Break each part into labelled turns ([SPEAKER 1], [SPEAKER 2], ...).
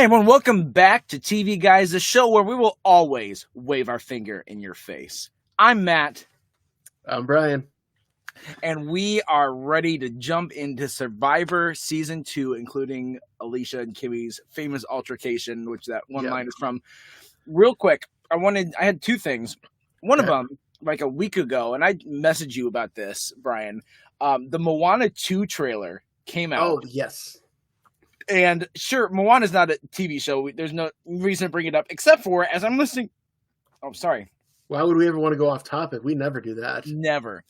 [SPEAKER 1] Hey everyone, welcome back to TV Guys, the show where we will always wave our finger in your face. I'm Matt.
[SPEAKER 2] I'm Brian.
[SPEAKER 1] And we are ready to jump into Survivor Season 2, including Alicia and Kimmy's famous altercation, which that one line is from. Real quick, I had two things. One of them, like a week ago, and I messaged you about this, Brian. The Moana 2 trailer came out.
[SPEAKER 2] Oh, yes.
[SPEAKER 1] And sure, Moana's not a TV show. There's no reason to bring it up, except for as I'm listening. Oh, sorry.
[SPEAKER 2] Why would we ever want to go off topic? We never do that.
[SPEAKER 1] Never.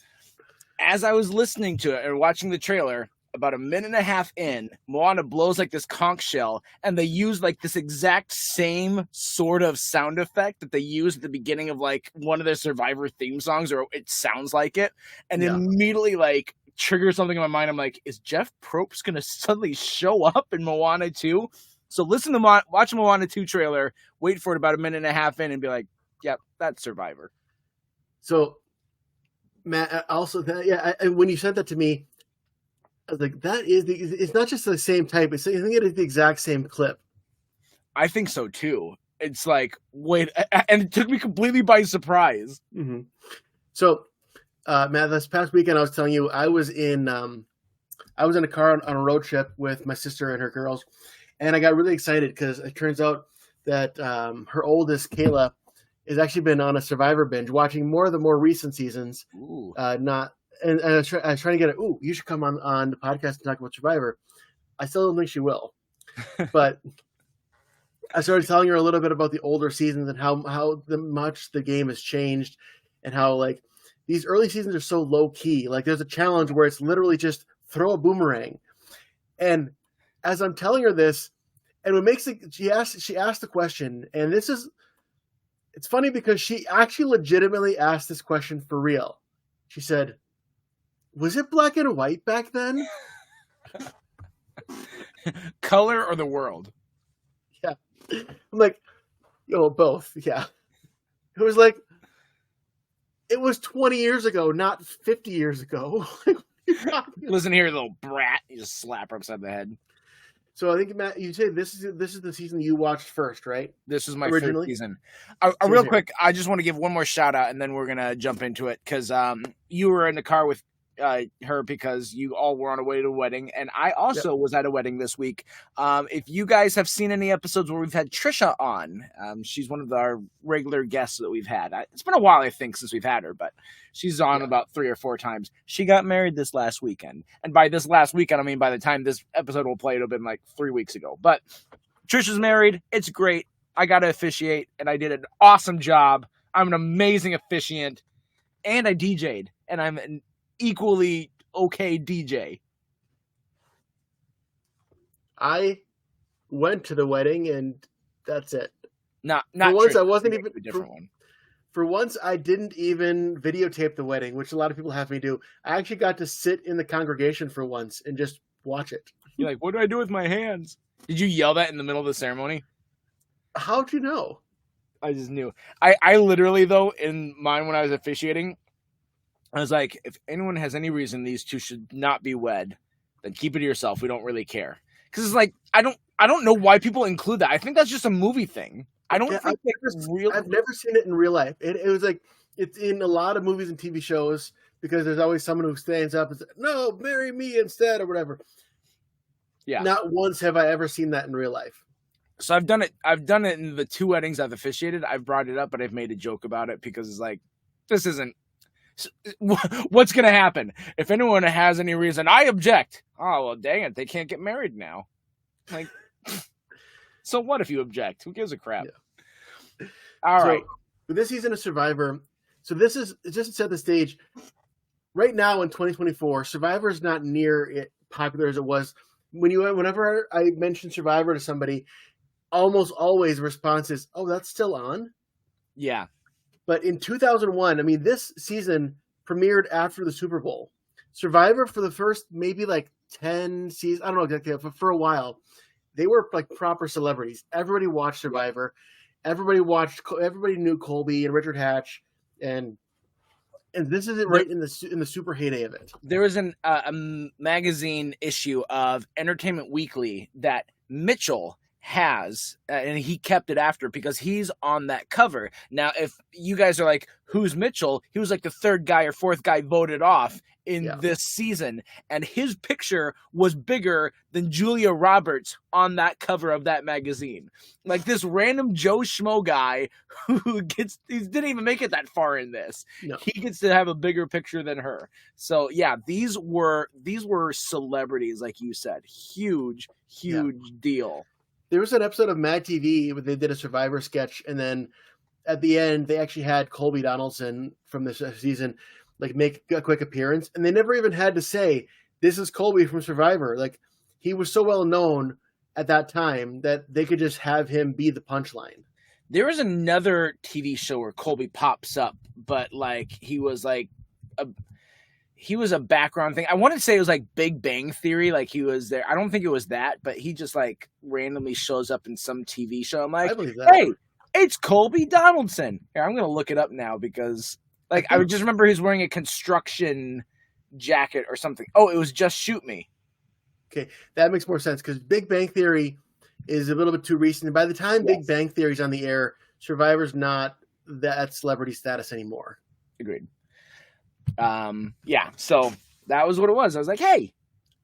[SPEAKER 1] As I was listening to it and watching the trailer, about a minute and a half in, Moana blows like this conch shell, and they use like this exact same sort of sound effect that they use at the beginning of like one of their Survivor theme songs, or it sounds like it, and immediately like trigger something in my mind. I'm like, is Jeff Probst gonna suddenly show up in Moana 2? So listen to watch Moana 2 trailer, wait for it about a minute and a half in, and be like, yep, that's Survivor.
[SPEAKER 2] So, Matt, also when you sent that to me, I was like, it's not just the same type. I think it is the exact same clip.
[SPEAKER 1] I think so too. It's like, wait, and it took me completely by surprise.
[SPEAKER 2] Mm-hmm. So, Matt, this past weekend, I was telling you, I was in a car on a road trip with my sister and her girls, and I got really excited because it turns out that her oldest, Kayla, has actually been on a Survivor binge, watching more of the more recent seasons.
[SPEAKER 1] Ooh.
[SPEAKER 2] And I was trying to get her, you should come on the podcast and talk about Survivor. I still don't think she will, but I started telling her a little bit about the older seasons and how much the game has changed, and how like these early seasons are so low key. Like there's a challenge where it's literally just throw a boomerang. And as I'm telling her this, and what makes it, she asked the question, and it's funny because she actually legitimately asked this question for real. She said, was it black and white back then?
[SPEAKER 1] Color or the world?
[SPEAKER 2] Yeah. I'm like, both. Yeah. It was like, it was 20 years ago, not 50 years ago.
[SPEAKER 1] Listen here, little brat. You just slap her upside the head.
[SPEAKER 2] So I think, Matt, you say this is the season you watched first, right?
[SPEAKER 1] This was my first season. Real quick, I just want to give one more shout out, and then we're going to jump into it, because you were in the car with her because you all were on a way to a wedding, and I also was at a wedding this week. If you guys have seen any episodes where we've had Trisha on, she's one of our regular guests that we've had. It's been a while, I think, since we've had her, but she's on about 3 or 4 times. She got married this last weekend, and by this last weekend, I mean by the time this episode will play, it'll have been like 3 weeks ago. But Trisha's married. It's great. I got to officiate, and I did an awesome job. I'm an amazing officiant, and I DJ'd, and I'm an equally okay DJ.
[SPEAKER 2] I went to the wedding, and that's it.
[SPEAKER 1] Not
[SPEAKER 2] for once. I wasn't even
[SPEAKER 1] a different one.
[SPEAKER 2] For once, I didn't even videotape the wedding, which a lot of people have me do. I actually got to sit in the congregation for once and just watch it.
[SPEAKER 1] You're like, what do I do with my hands? Did you yell that in the middle of the ceremony?
[SPEAKER 2] How'd you know?
[SPEAKER 1] I just knew. I literally, though, in mine when I was officiating, I was like, if anyone has any reason these two should not be wed, then keep it to yourself. We don't really care. Because it's like, I don't know why people include that. I think that's just a movie thing. I don't think
[SPEAKER 2] I've never seen it in real life. It was like, it's in a lot of movies and TV shows, because there's always someone who stands up and says, no, marry me instead, or whatever. Yeah. Not once have I ever seen that in real life.
[SPEAKER 1] So I've done it in the 2 weddings I've officiated. I've brought it up, but I've made a joke about it, because it's like, this isn't, what's going to happen? If anyone has any reason, I object. Oh, well, dang it. They can't get married now. Like, so what if you object? Who gives a crap? Yeah. All right.
[SPEAKER 2] With this season of Survivor, so this is just to set the stage. Right now in 2024, Survivor is not near it popular as it was. Whenever I mention Survivor to somebody, almost always the response is, oh, that's still on?
[SPEAKER 1] Yeah.
[SPEAKER 2] But in 2001, I mean, this season premiered after the Super Bowl. Survivor, for the first maybe like 10 seasons, I don't know exactly, but for a while, they were like proper celebrities. Everybody watched Survivor. Everybody knew Colby and Richard Hatch, and this is it right in the super heyday of it.
[SPEAKER 1] There was a magazine issue of Entertainment Weekly that Mitchell has, and he kept it after because he's on that cover. Now, if you guys are like, who's Mitchell? He was like the third guy or fourth guy voted off in this season, and his picture was bigger than Julia Roberts on that cover of that magazine. Like this random Joe Schmo guy who he didn't even make it that far in this. No. He gets to have a bigger picture than her. So yeah, these were celebrities, like you said, huge deal.
[SPEAKER 2] There was an episode of Mad TV where they did a Survivor sketch, and then at the end they actually had Colby Donaldson from this season like make a quick appearance, and they never even had to say, this is Colby from Survivor. Like, he was so well known at that time that they could just have him be the punchline.
[SPEAKER 1] There was another TV show where Colby pops up, but like he was a background thing. I wanted to say it was like Big Bang Theory, like he was there. I don't think it was that, but he just like randomly shows up in some TV show. I'm like, hey, it's Colby Donaldson. Here, I'm going to look it up now because like I just remember he was wearing a construction jacket or something. Oh, it was Just Shoot Me.
[SPEAKER 2] Okay, that makes more sense because Big Bang Theory is a little bit too recent. And by the time Big Bang Theory's on the air, Survivor's not that celebrity status anymore.
[SPEAKER 1] Agreed. Yeah, so that was what it was. I was like, hey,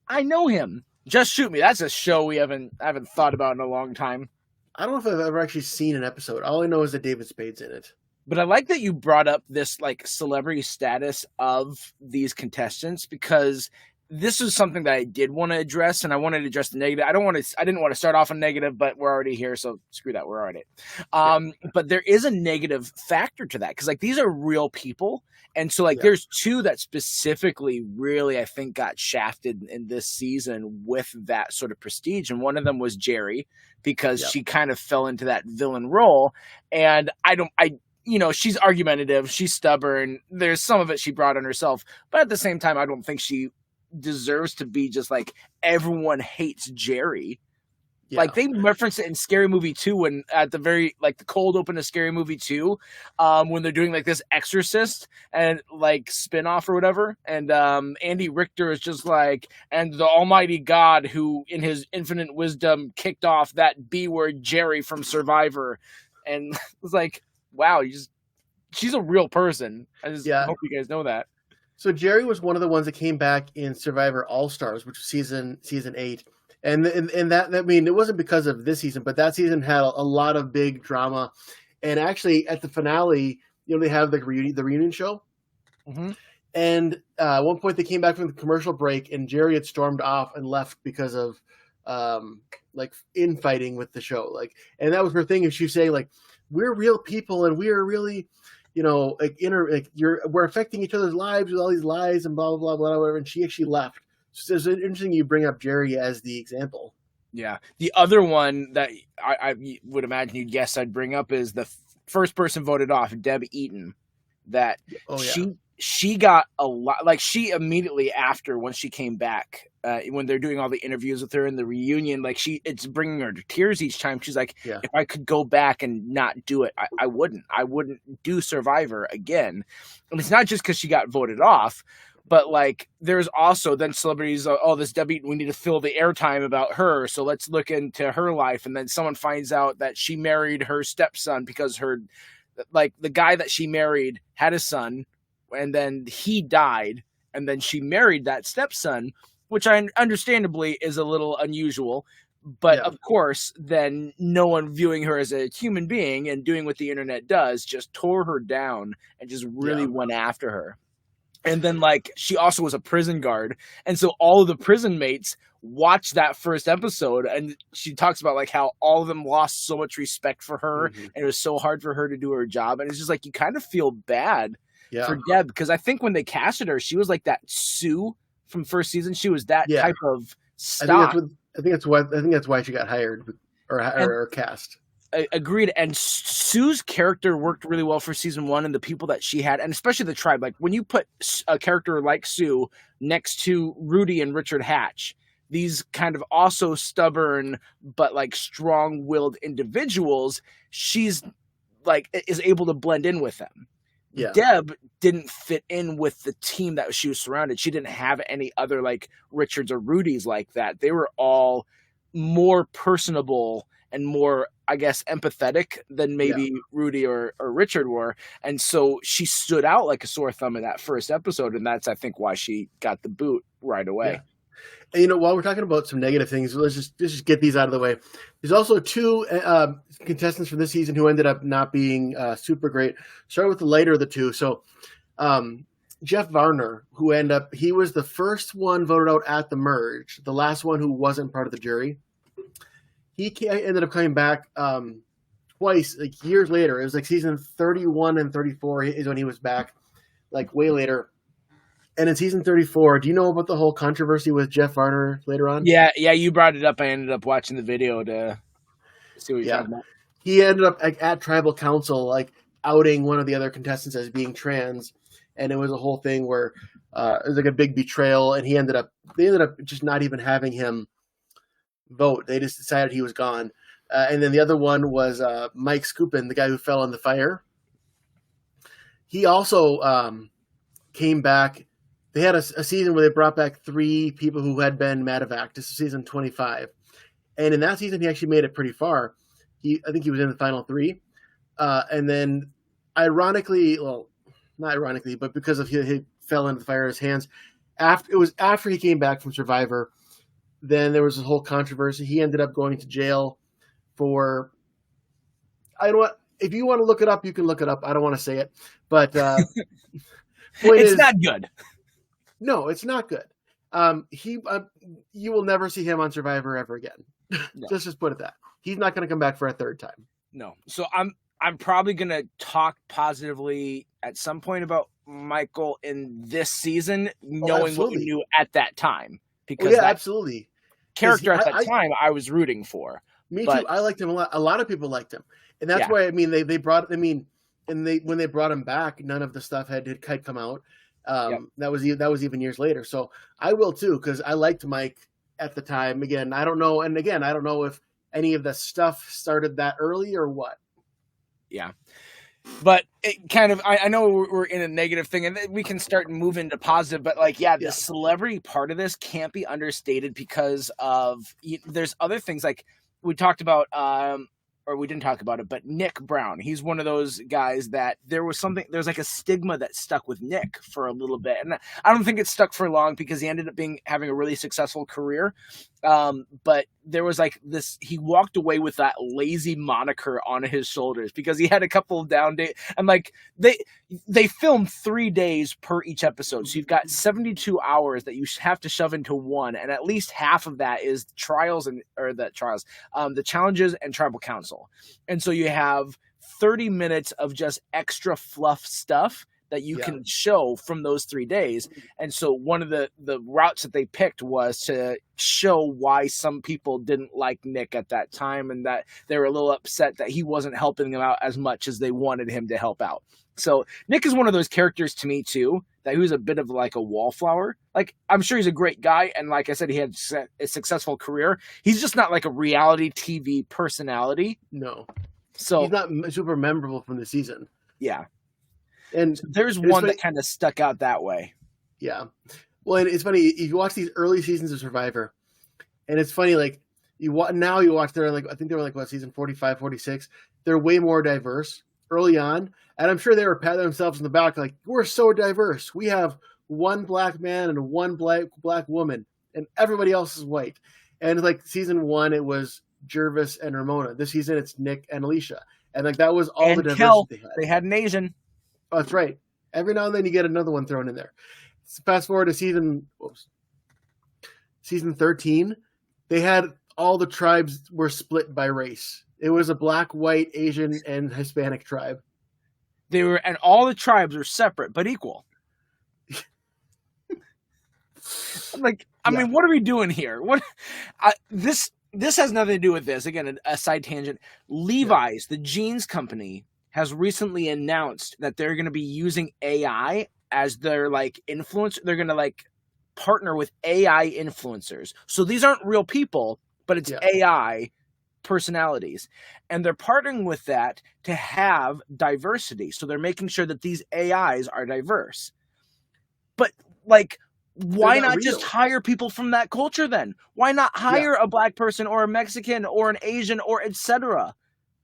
[SPEAKER 1] I know him. Just Shoot Me. That's a show I haven't thought about in a long time.
[SPEAKER 2] I don't know if I've ever actually seen an episode. All I know is that David Spade's in it.
[SPEAKER 1] But I like that you brought up this like celebrity status of these contestants because this is something that I did want to address, and I wanted to address the negative. I didn't want to start off on negative, but we're already here, so screw that. We're already. But there is a negative factor to that because like these are real people, and so like there's two that specifically really I think got shafted in this season with that sort of prestige, and one of them was Jerry because she kind of fell into that villain role, and she's argumentative, she's stubborn. There's some of it she brought on herself, but at the same time, I don't think she deserves to be just like everyone hates Jerry. Like they reference it in Scary Movie 2 when at the very like the cold open of Scary Movie 2 when they're doing like this Exorcist and like spin-off or whatever, and Andy Richter is just like, and the almighty God who in his infinite wisdom kicked off that B-word Jerry from Survivor, and it was like, wow, she's a real person. I just hope you guys know that.
[SPEAKER 2] So Jerry was one of the ones that came back in Survivor All-Stars, which was season 8. And that, I mean, it wasn't because of this season, but that season had a lot of big drama. And actually at the finale, they have the reunion show. Mm-hmm. And at one point they came back from the commercial break and Jerry had stormed off and left because of like infighting with the show. Like, and that was her thing. And she was saying like, we're real people and we are really, we're affecting each other's lives with all these lies and blah, blah, blah, blah, whatever. And she actually left. So it's interesting you bring up Jerry as the example.
[SPEAKER 1] Yeah. The other one that I would imagine you'd guess I'd bring up is the first person voted off, Deb Eaton, that she got a lot, like she immediately after, once she came back, when they're doing all the interviews with her in the reunion, like it's bringing her to tears each time. She's like, if I could go back and not do it, I wouldn't do Survivor again. And it's not just because she got voted off, but like there's also then celebrities, this Deb Eaton, we need to fill the airtime about her, so let's look into her life. And then someone finds out that she married her stepson because the guy that she married had a son, and then he died, and then she married that stepson, which I understandably is a little unusual. But of course, then no one viewing her as a human being and doing what the internet does just tore her down and just really went after her. And then like she also was a prison guard. And so all of the prison mates watched that first episode, and she talks about like how all of them lost so much respect for her, and it was so hard for her to do her job. And it's just like you kind of feel bad for Deb, because I think when they casted her, she was like that Sue from first season. She was that type of stock.
[SPEAKER 2] I think that's why she got hired or cast.
[SPEAKER 1] Agreed. And Sue's character worked really well for season 1, and the people that she had, and especially the tribe. Like when you put a character like Sue next to Rudy and Richard Hatch, these kind of also stubborn but like strong-willed individuals, she's like is able to blend in with them. Yeah. Deb didn't fit in with the team that she was surrounded. She didn't have any other like Richards or Rudies like that. They were all more personable and more, I guess, empathetic than maybe Rudy or Richard were. And so she stood out like a sore thumb in that first episode. And that's, I think, why she got the boot right away.
[SPEAKER 2] Yeah. And, while we're talking about some negative things, let's just get these out of the way. There's also two contestants from this season who ended up not being super great. Start with the lighter of the two. So Jeff Varner, he was the first one voted out at the merge, the last one who wasn't part of the jury. He ended up coming back twice, like years later. It was like season 31 and 34 is when he was back, like way later. And in season 34, do you know about the whole controversy with Jeff Varner later on?
[SPEAKER 1] Yeah, you brought it up. I ended up watching the video to see what you're talking about.
[SPEAKER 2] He ended up at tribal council, like outing one of the other contestants as being trans, and it was a whole thing where it was like a big betrayal, and they ended up just not even having him vote. They just decided he was gone. And then the other one was Mike Skupin, the guy who fell in the fire. He also came back. They had a season where they brought back 3 people who had been medevac. This is season 25. And in that season, he actually made it pretty far. I think he was in the final 3. And then ironically, well, not ironically, but because of he fell into the fire in his hands, after he came back from Survivor, then there was a whole controversy. He ended up going to jail for, I don't know, if you want to look it up, you can look it up. I don't want to say it, but
[SPEAKER 1] it's not good.
[SPEAKER 2] No, it's not good. You will never see him on Survivor ever again. No. Just put it that. He's not going to come back for a third time.
[SPEAKER 1] No. So I'm probably going to talk positively at some point about Michael in this season, knowing what you knew at that time. Because
[SPEAKER 2] absolutely.
[SPEAKER 1] Character at that time I was rooting for.
[SPEAKER 2] Me too. I liked him a lot. A lot of people liked him. And that's why, I mean, they brought, I mean, and when they brought him back, none of the stuff had come out. That was even years later. So I will too, because I liked Mike at the time. Again, I don't know. And again, I don't know if any of the stuff started that early or what.
[SPEAKER 1] Yeah. But it kind of, I know we're in a negative thing and we can start and move into positive, but the celebrity part of this can't be understated because of, there's other things like we talked about, or we didn't talk about it, but Nick Brown, he's one of those guys that there's like a stigma that stuck with Nick for a little bit. And I don't think it stuck for long because he ended up having a really successful career. But there was like this, he walked away with that lazy moniker on his shoulders because he had a couple of down days. And like they filmed 3 days per each episode. So you've got 72 hours that you have to shove into one. And at least half of that is the challenges and tribal council. And so you have 30 minutes of just extra fluff stuff that you can show from those 3 days. And so one of the routes that they picked was to show why some people didn't like Nick at that time and that they were a little upset that he wasn't helping them out as much as they wanted him to help out. So Nick is one of those characters to me too, that he was a bit of like a wallflower. Like, I'm sure he's a great guy. And like I said, he had a successful career. He's just not like a reality TV personality.
[SPEAKER 2] No.
[SPEAKER 1] So
[SPEAKER 2] he's not super memorable from the season.
[SPEAKER 1] Yeah.
[SPEAKER 2] And
[SPEAKER 1] there's one that kind of stuck out that way.
[SPEAKER 2] Yeah. Well, and it's funny, if you watch these early seasons of Survivor, and it's funny, like, you watch, they're like, I think they were like, season 45, 46. They're way more diverse early on. And I'm sure they were patting themselves in the back, like, we're so diverse. We have one black man and one black woman, and everybody else is white. And like season 1, it was Jervis and Ramona. This season, it's Nick and Alicia. And like, that was all the diversity
[SPEAKER 1] they had an Asian.
[SPEAKER 2] Oh, that's right. Every now and then you get another one thrown in there. Fast forward to season 13. They had all the tribes were split by race. It was a black, white, Asian, and Hispanic tribe.
[SPEAKER 1] And all the tribes were separate but equal. I mean, what are we doing here? This has nothing to do with this. Again, a side tangent. Levi's, the jeans company, has recently announced that they're going to be using AI as their like influence. They're going to like partner with AI influencers. So these aren't real people, but it's AI personalities. And they're partnering with that to have diversity. So they're making sure that these AIs are diverse. But like, why
[SPEAKER 2] not
[SPEAKER 1] not just
[SPEAKER 2] real.
[SPEAKER 1] hire people from that culture then? Why not hire a black person or a Mexican or an Asian or etc.?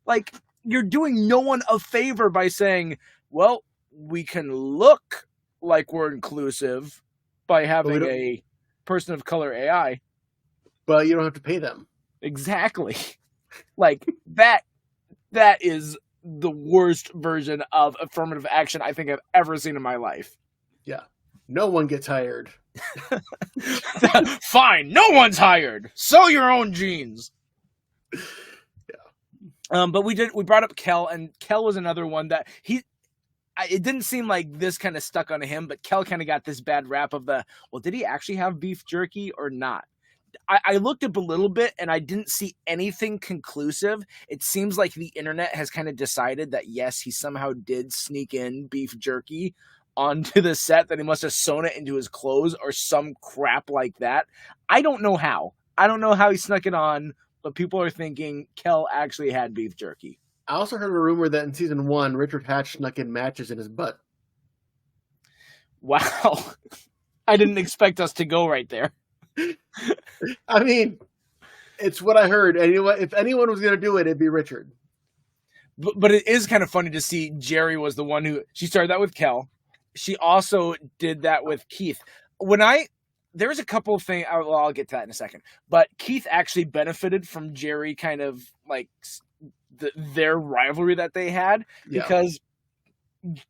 [SPEAKER 1] Like, you're doing no one a favor by saying, well, we can look like we're inclusive by having a person of color AI.
[SPEAKER 2] But you don't have to pay them.
[SPEAKER 1] Exactly. Like, that is the worst version of affirmative action I think I've ever seen in my life.
[SPEAKER 2] Yeah. No one gets hired.
[SPEAKER 1] Fine, no one's hired. Sew your own jeans.
[SPEAKER 2] Yeah.
[SPEAKER 1] But we brought up Kel, and Kel was another one that it didn't seem like this kind of stuck on him, but Kel kind of got this bad rap of did he actually have beef jerky or not? I looked up a little bit and I didn't see anything conclusive. It seems like the internet has kind of decided that yes, he somehow did sneak in beef jerky onto the set, that he must have sewn it into his clothes or some crap like that. I don't know how. I don't know how he snuck it on, but people are thinking Kel actually had beef jerky.
[SPEAKER 2] I also heard a rumor that in season 1, Richard Hatch snuck in matches in his butt.
[SPEAKER 1] Wow. I didn't expect us to go right there.
[SPEAKER 2] I mean, it's what I heard. Anyway, if anyone was going to do it, it'd be Richard.
[SPEAKER 1] But it is kind of funny to see Jerry was the one who, she started that with Kel. She also did that with Keith. There was a couple of things, I'll get to that in a second, but Keith actually benefited from Jerry kind of like their rivalry that they had, because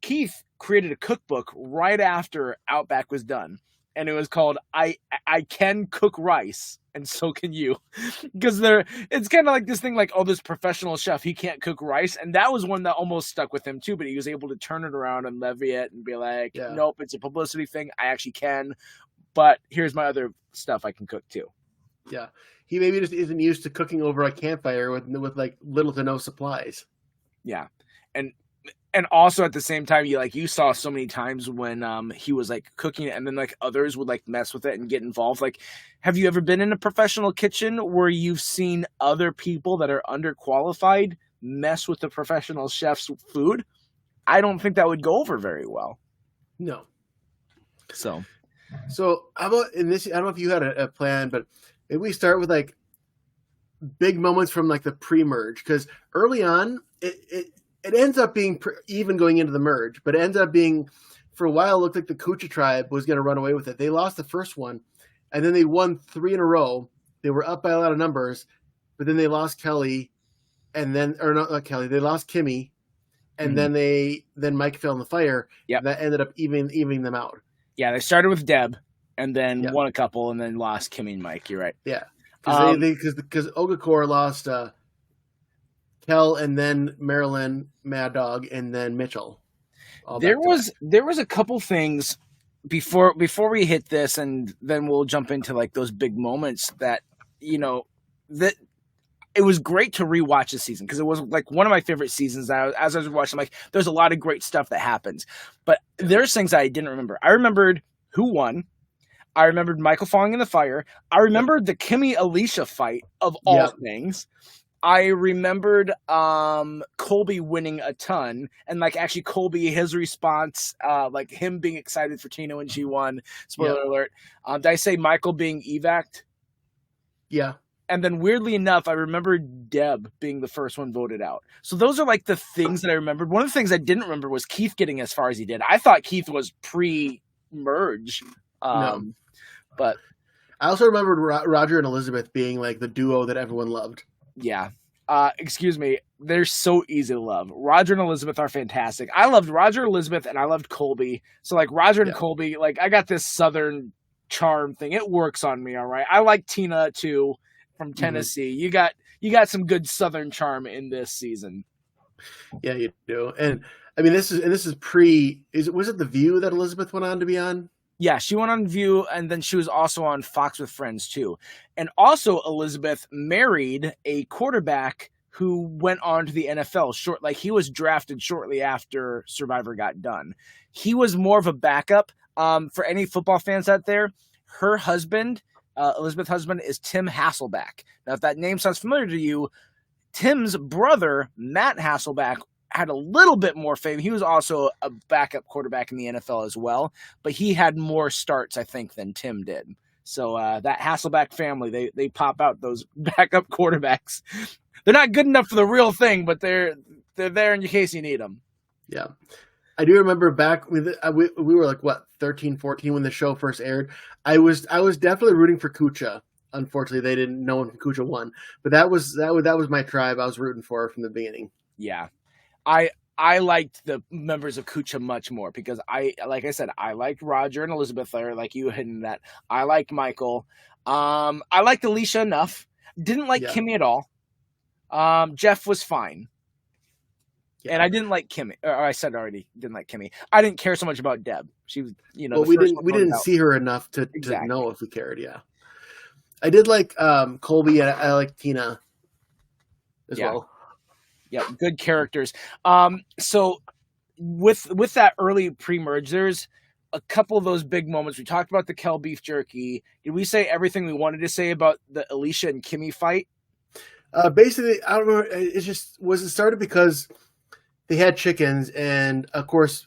[SPEAKER 1] Keith created a cookbook right after Outback was done. And it was called I Can Cook Rice, and so can you. Because it's kind of like this thing like, oh, this professional chef, he can't cook rice. And that was one that almost stuck with him too, but he was able to turn it around and levy it and be like, nope, it's a publicity thing. I actually can. But here's my other stuff I can cook too.
[SPEAKER 2] Yeah. He maybe just isn't used to cooking over a campfire with like little to no supplies.
[SPEAKER 1] Yeah. And also at the same time, you saw so many times when he was like cooking it, and then like others would like mess with it and get involved. Like, have you ever been in a professional kitchen where you've seen other people that are underqualified mess with the professional chef's food? I don't think that would go over very well.
[SPEAKER 2] No.
[SPEAKER 1] So
[SPEAKER 2] how about in this? I don't know if you had a plan, but maybe we start with like big moments from like the pre-merge, because early on it ends up being even going into the merge, but it ends up being, for a while, it looked like the Kucha tribe was going to run away with it. They lost the first one, and then they won 3 in a row. They were up by a lot of numbers, but then they lost Kelly, and then, or not Kelly, they lost Kimmy, and then Mike fell in the fire.
[SPEAKER 1] Yeah,
[SPEAKER 2] that ended up evening them out.
[SPEAKER 1] Yeah, they started with Deb, and then won a couple, and then lost Kimmy and Mike. You're right.
[SPEAKER 2] Yeah, because Ogakor lost Kel, and then Marilyn, Mad Dog, and then Mitchell.
[SPEAKER 1] There was a couple things before we hit this, and then we'll jump into like those big moments that that it was great to rewatch this season, because it was like one of my favorite seasons. As I was watching, I'm like, there's a lot of great stuff that happens, but there's things that I didn't remember. I remembered who won. I remembered Michael falling in the fire. I remembered the Kimmy Alicia fight of all things. I remembered Colby winning a ton, and like actually Colby, his response, like him being excited for Tina when she won. Spoiler alert. Did I say Michael being evac'd?
[SPEAKER 2] Yeah.
[SPEAKER 1] And then weirdly enough, I remember Deb being the first one voted out. So those are like the things that I remembered. One of the things I didn't remember was Keith getting as far as he did. I thought Keith was pre-merge.
[SPEAKER 2] No.
[SPEAKER 1] But
[SPEAKER 2] I also remembered Roger and Elizabeth being like the duo that everyone loved.
[SPEAKER 1] Yeah. Excuse me. They're so easy to love. Roger and Elizabeth are fantastic. I loved Roger, Elizabeth, and I loved Colby. So like Roger and Colby, like I got this Southern charm thing. It works on me. All right. I like Tina too from Tennessee. Mm-hmm. You got some good Southern charm in this season.
[SPEAKER 2] Yeah, you do. And I mean, this is was it The View that Elizabeth went on to be on?
[SPEAKER 1] Yeah, she went on View, and then she was also on Fox with Friends, too. And also, Elizabeth married a quarterback who went on to the NFL. He was drafted shortly after Survivor got done. He was more of a backup. For any football fans out there, her husband, Elizabeth's husband, is Tim Hasselbeck. Now, if that name sounds familiar to you, Tim's brother, Matt Hasselbeck, had a little bit more fame. He was also a backup quarterback in the NFL as well, but he had more starts, I think, than Tim did. So that Hasselbeck family, they pop out those backup quarterbacks. They're not good enough for the real thing, but they're there in case you need them.
[SPEAKER 2] Yeah. I do remember back we were like, what, 13, 14 when the show first aired. I was definitely rooting for Kucha. Unfortunately, they didn't know when Kucha won, but that was my tribe I was rooting for from the beginning.
[SPEAKER 1] Yeah. I liked the members of Kucha much more because like I said, I liked Roger and Elizabeth there, like you had in that. I liked Michael. I liked Alicia enough. Didn't like Kimmy at all. Jeff was fine. Yeah. And I didn't like Kimmy. Or I said already didn't like Kimmy. I didn't care so much about Deb. She was,
[SPEAKER 2] well, we didn't see her enough to know if we cared. Yeah, I did like Colby, and I liked Tina as well.
[SPEAKER 1] Yeah, good characters. So with that early pre-merge, there's a couple of those big moments. We talked about the Kel beef jerky. Did we say everything we wanted to say about the Alicia and Kimmy fight?
[SPEAKER 2] Basically, I don't remember. It just it started because they had chickens, and of course,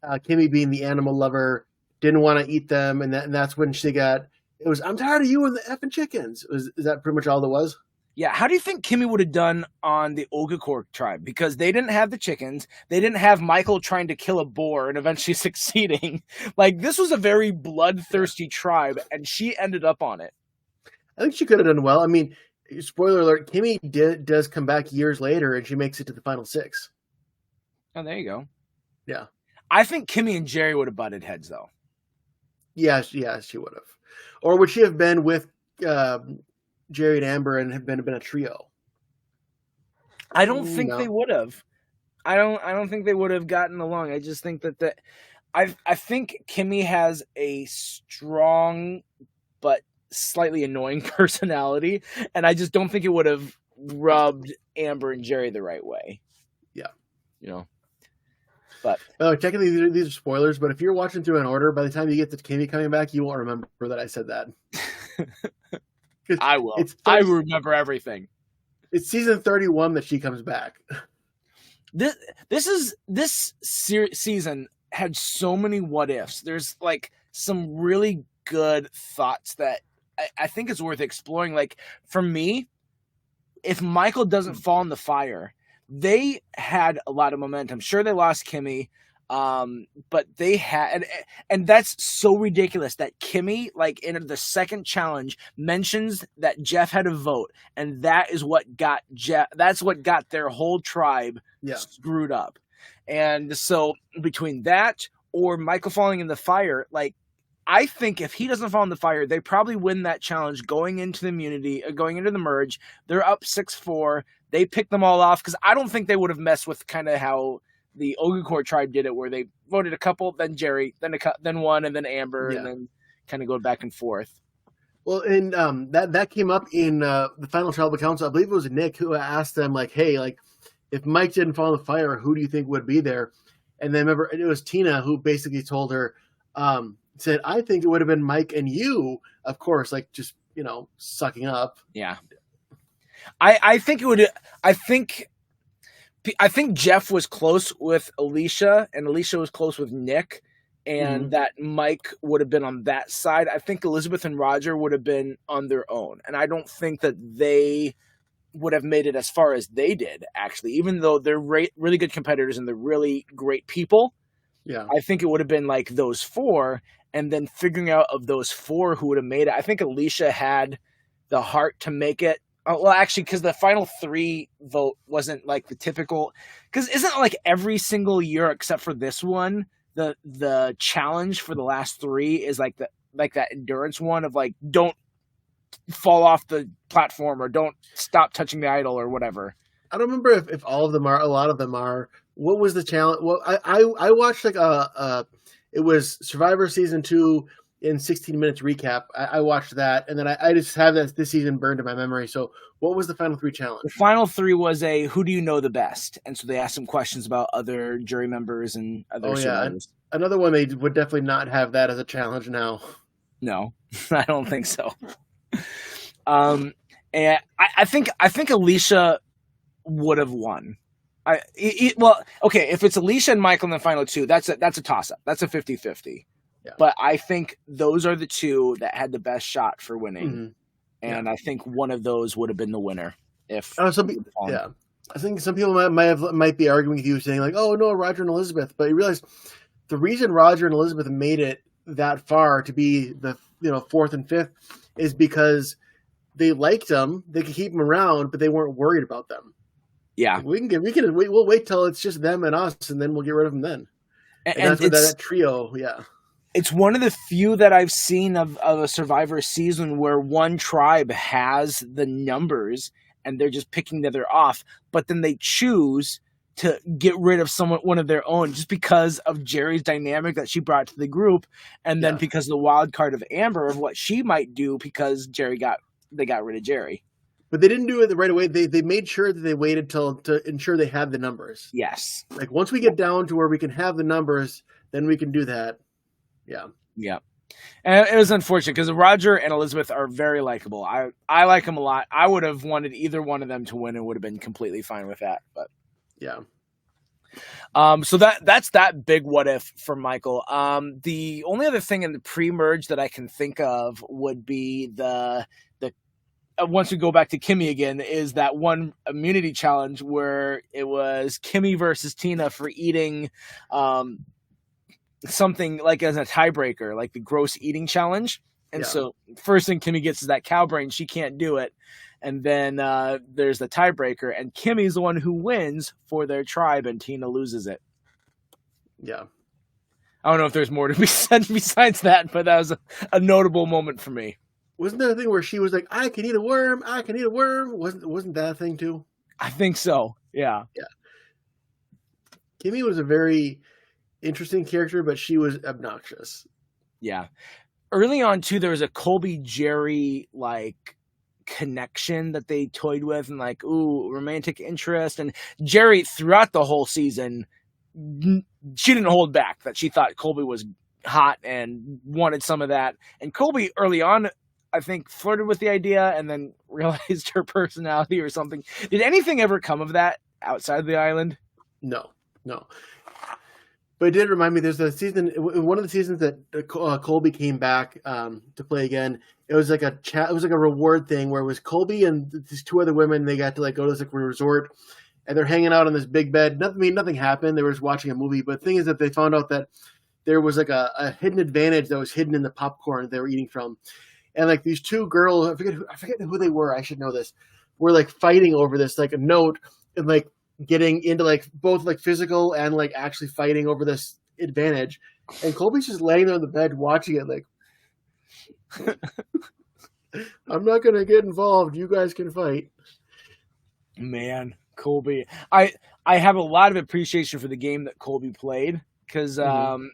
[SPEAKER 2] Kimmy, being the animal lover, didn't want to eat them, and that's when she got. It was, I'm tired of you and the effing chickens. Is that pretty much all there was?
[SPEAKER 1] Yeah. How do you think Kimmy would have done on the Ogakor tribe? Because they didn't have the chickens. They didn't have Michael trying to kill a boar and eventually succeeding. Like, this was a very bloodthirsty tribe, and she ended up on it.
[SPEAKER 2] I think she could have done well. I mean, spoiler alert, Kimmy does come back years later, and she makes it to the final 6.
[SPEAKER 1] Oh, there you go.
[SPEAKER 2] Yeah.
[SPEAKER 1] I think Kimmy and Jerry would have butted heads, though.
[SPEAKER 2] Yeah, she would have. Or would she have been with Jerry and Amber and have been a trio?
[SPEAKER 1] I don't think they would have. I don't think they would have gotten along. I just think that I think Kimmy has a strong but slightly annoying personality, and I just don't think it would have rubbed Amber and Jerry the right way.
[SPEAKER 2] Yeah.
[SPEAKER 1] You know. But
[SPEAKER 2] technically these are spoilers, but if you're watching through an order, by the time you get to Kimmy coming back, you won't remember that I said that.
[SPEAKER 1] I will. I remember everything.
[SPEAKER 2] It's season 31 that she comes back.
[SPEAKER 1] This season had so many what ifs. There's like some really good thoughts that I think it's worth exploring. Like, for me, if Michael doesn't fall in the fire, they had a lot of momentum. Sure, they lost Kimmy, but they had, and that's so ridiculous that Kimmy, like, in the second challenge, mentions that Jeff had a vote, and that is what got Jeff. That's what got their whole tribe screwed up. And so between that or Michael falling in the fire, like, I think if he doesn't fall in the fire, they probably win that challenge going into the immunity, going into the merge. They're up 6-4. They pick them all off because I don't think they would have messed with kind of how the Ogakor tribe did it, where they voted a couple, then Jerry, then one, and then Amber, and then kind of go back and forth.
[SPEAKER 2] Well, and that came up in the final tribal council. I believe it was Nick who asked them, like, hey, like, if Mike didn't fall in the fire, who do you think would be there? And then remember, it was Tina who basically told her, said, I think it would have been Mike and you, of course, like, just, sucking up.
[SPEAKER 1] Yeah. I think it would. I think Jeff was close with Alicia, and Alicia was close with Nick, and that Mike would have been on that side. I think Elizabeth and Roger would have been on their own, and I don't think that they would have made it as far as they did, actually, even though they're really good competitors and they're really great people.
[SPEAKER 2] Yeah,
[SPEAKER 1] I think it would have been like those 4, and then figuring out of those 4 who would have made it. I think Alicia had the heart to make it. Well, actually, because the final 3 vote wasn't like the typical. Because isn't it like every single year except for this one, the challenge for the last 3 is like that endurance one of like, don't fall off the platform or don't stop touching the idol or whatever.
[SPEAKER 2] I don't remember if all of them are. A lot of them are. What was the challenge? Well, I watched like it was Survivor season 2. In 16 minutes recap, I watched that, and then I just have this season burned in my memory. So, what was the final 3 challenge?
[SPEAKER 1] The final 3 was a who do you know the best, and so they asked some questions about other jury members and other survivors.
[SPEAKER 2] Another one, they would definitely not have that as a challenge now.
[SPEAKER 1] No, I don't think so. And I think Alicia would have won. Well, okay, if it's Alicia and Michael in the final two, that's a toss-up. That's a 50-50.
[SPEAKER 2] Yeah.
[SPEAKER 1] But I think those are the two that had the best shot for winning.
[SPEAKER 2] Mm-hmm.
[SPEAKER 1] And I think one of those would have been the winner. If
[SPEAKER 2] I think some people might be arguing with you, saying like, "Oh no, Roger and Elizabeth," but you realize the reason Roger and Elizabeth made it that far to be the fourth and fifth is because they liked them, they could keep them around, but they weren't worried about them.
[SPEAKER 1] Yeah,
[SPEAKER 2] we'll wait till it's just them and us, and then we'll get rid of them then. And that's what that trio, yeah.
[SPEAKER 1] It's one of the few that I've seen of a Survivor season where one tribe has the numbers and they're just picking the other off, but then they choose to get rid of one of their own just because of Jerry's dynamic that she brought to the group, and then because of the wild card of Amber of what she might do because they got rid of Jerry.
[SPEAKER 2] But they didn't do it right away. They made sure that they waited to ensure they had the numbers.
[SPEAKER 1] Yes.
[SPEAKER 2] Like once we get down to where we can have the numbers, then we can do that. Yeah.
[SPEAKER 1] Yeah. And it was unfortunate because Roger and Elizabeth are very likable. I like them a lot. I would have wanted either one of them to win and would have been completely fine with that. But
[SPEAKER 2] yeah.
[SPEAKER 1] So that's that big what if for Michael. The only other thing in the pre-merge that I can think of would be the once we go back to Kimmy again, is that one immunity challenge where it was Kimmy versus Tina for eating something like as a tiebreaker, like the gross eating challenge. And so first thing Kimmy gets is that cow brain. She can't do it. And then there's the tiebreaker, and Kimmy's the one who wins for their tribe, and Tina loses it.
[SPEAKER 2] Yeah.
[SPEAKER 1] I don't know if there's more to be said besides that, but that was a notable moment for me.
[SPEAKER 2] Wasn't there a thing where she was like, "I can eat a worm, I can eat a worm"? Wasn't that a thing too?
[SPEAKER 1] I think so. Yeah.
[SPEAKER 2] Yeah. Kimmy was a very interesting character, but she was obnoxious.
[SPEAKER 1] Yeah. Early on too, there was a Colby Jerry like connection that they toyed with, and like, ooh, romantic interest. And Jerry throughout the whole season, she didn't hold back that she thought Colby was hot and wanted some of that. And Colby early on, I think, flirted with the idea and then realized her personality or something. Did anything ever come of that outside of the island?
[SPEAKER 2] No. But it did remind me, there's a season, one of the seasons that Colby came back to play again. It was like it was like a reward thing where it was Colby and these two other women. They got to like go to this like resort, and they're hanging out on this big bed. Nothing happened. They were just watching a movie. But the thing is that they found out that there was like a hidden advantage that was hidden in the popcorn that they were eating from. And like these two girls, I forget who they were. I should know this. Were like fighting over this like a note, and like getting into like both like physical and like actually fighting over this advantage. And Colby's just laying there on the bed watching it like, I'm not going to get involved. You guys can fight.
[SPEAKER 1] Man, Colby. I have a lot of appreciation for the game that Colby played because I'm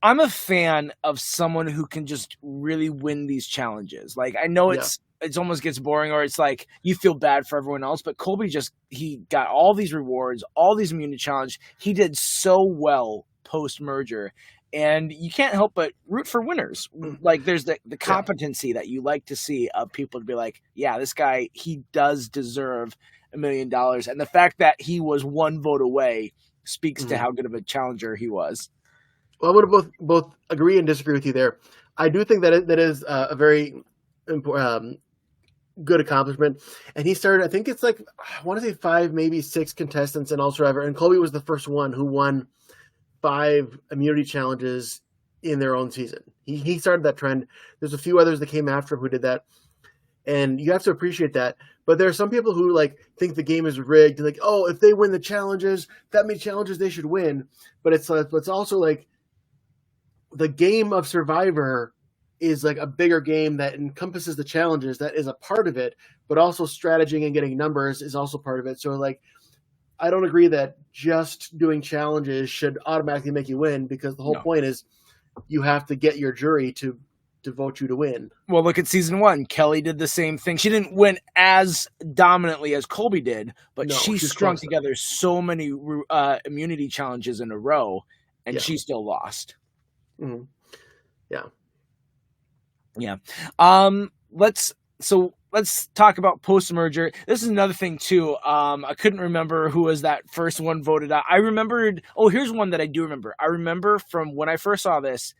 [SPEAKER 1] a fan of someone who can just really win these challenges. Like I know it almost gets boring, or it's like you feel bad for everyone else, but Colby he got all these rewards, all these immunity challenges. He did so well post-merger, and you can't help but root for winners. Like there's the competency that you like to see of people to be like, yeah, this guy, he does deserve $1 million. And the fact that he was one vote away speaks to how good of a challenger he was.
[SPEAKER 2] Well, I would both agree and disagree with you there. I do think that is a very good accomplishment. And he started, I think it's like, I want to say 5, maybe 6 contestants in All Survivor. And Colby was the first one who won 5 immunity challenges in their own season. He started that trend. There's a few others that came after who did that. And you have to appreciate that. But there are some people who like think the game is rigged. Like, oh, if they win the challenges, that many challenges they should win. But it's also like the game of Survivor is like a bigger game that encompasses the challenges. That is a part of it, but also strategy and getting numbers is also part of it. So like, I don't agree that just doing challenges should automatically make you win, because the whole point is you have to get your jury to vote you to win.
[SPEAKER 1] Well, look at season 1. Kelly did the same thing. She didn't win as dominantly as Colby did, but she strung together so many immunity challenges in a row, and she still lost.
[SPEAKER 2] Mm-hmm. Yeah.
[SPEAKER 1] Yeah. So let's talk about post-merger. This is another thing too. I couldn't remember who was that first one voted out. I remembered. Oh, here's one that I do remember. I remember from when I first saw this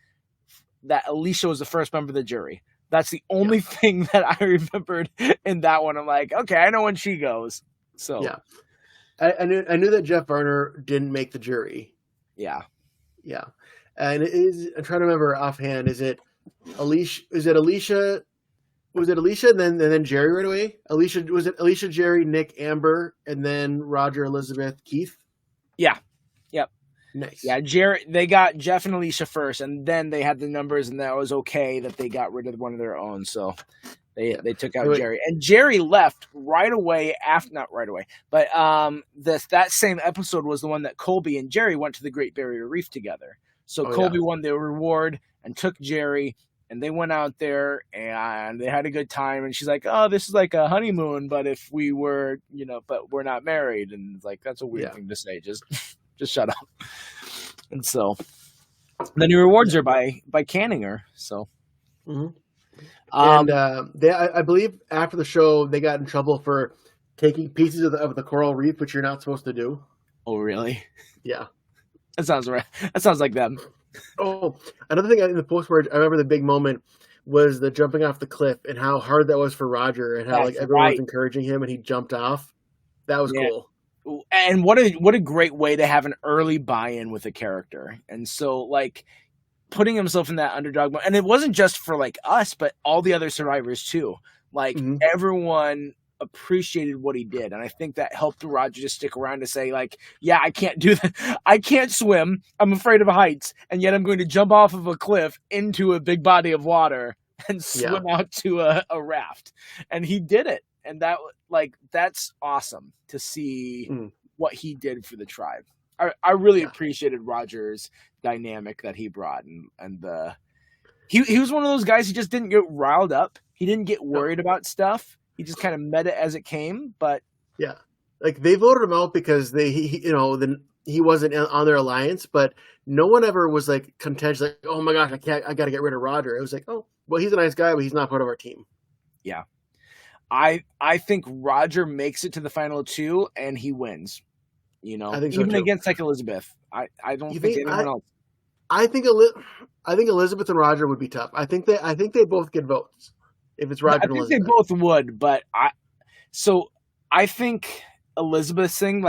[SPEAKER 1] that Alicia was the first member of the jury. That's the only thing that I remembered in that one. I'm like, okay, I know when she goes. So
[SPEAKER 2] yeah, I knew that Jeff Varner didn't make the jury.
[SPEAKER 1] Yeah.
[SPEAKER 2] And I'm trying to remember offhand. Is it Alicia? Was it Alicia, and then Jerry right away? Was it Alicia, Jerry, Nick, Amber, and then Roger, Elizabeth, Keith?
[SPEAKER 1] Yeah. Yep.
[SPEAKER 2] Nice.
[SPEAKER 1] Yeah, Jerry. They got Jeff and Alicia first, and then they had the numbers, and that was okay that they got rid of one of their own. So they took out Jerry, and Jerry left right away after. Not right away, but that same episode was the one that Colby and Jerry went to the Great Barrier Reef together. So Colby won the reward and took Jerry, and they went out there and they had a good time. And she's like, "Oh, this is like a honeymoon, but if we were, but we're not married." And it's like, that's a weird thing to say. Just shut up. And so then he rewards her by canning her. So,
[SPEAKER 2] and I believe after the show they got in trouble for taking pieces of the coral reef, which you're not supposed to do.
[SPEAKER 1] Oh, really?
[SPEAKER 2] Yeah.
[SPEAKER 1] That sounds right. That sounds like them.
[SPEAKER 2] Oh, another thing in the post-merge, I remember the big moment was the jumping off the cliff and how hard that was for Roger and how everyone was encouraging him and he jumped off. That was cool.
[SPEAKER 1] And what a great way to have an early buy-in with a character. And so putting himself in that underdog mode, and it wasn't just for us, but all the other survivors too. Everyone appreciated what he did, and I think that helped Roger to stick around to say I can't do that. I can't swim. I'm afraid of heights, and yet I'm going to jump off of a cliff into a big body of water and swim out to a raft. And he did it, and that's awesome to see what he did for the tribe. I really appreciated Roger's dynamic that he brought, and he was one of those guys who just didn't get riled up. He didn't get worried about stuff. He just kind of met it as it came, but
[SPEAKER 2] they voted him out because he wasn't on their alliance, but no one ever was contentious, oh my gosh, I got to get rid of Roger. It was oh, well, he's a nice guy, but he's not part of our team.
[SPEAKER 1] Yeah, I think Roger makes it to the final two and he wins.
[SPEAKER 2] I think so
[SPEAKER 1] even
[SPEAKER 2] too.
[SPEAKER 1] Against Elizabeth. I don't think anyone else.
[SPEAKER 2] I think Elizabeth and Roger would be tough. I think they both get votes. If it's Roger and Elizabeth.
[SPEAKER 1] They both would, but I think Elizabeth's thing,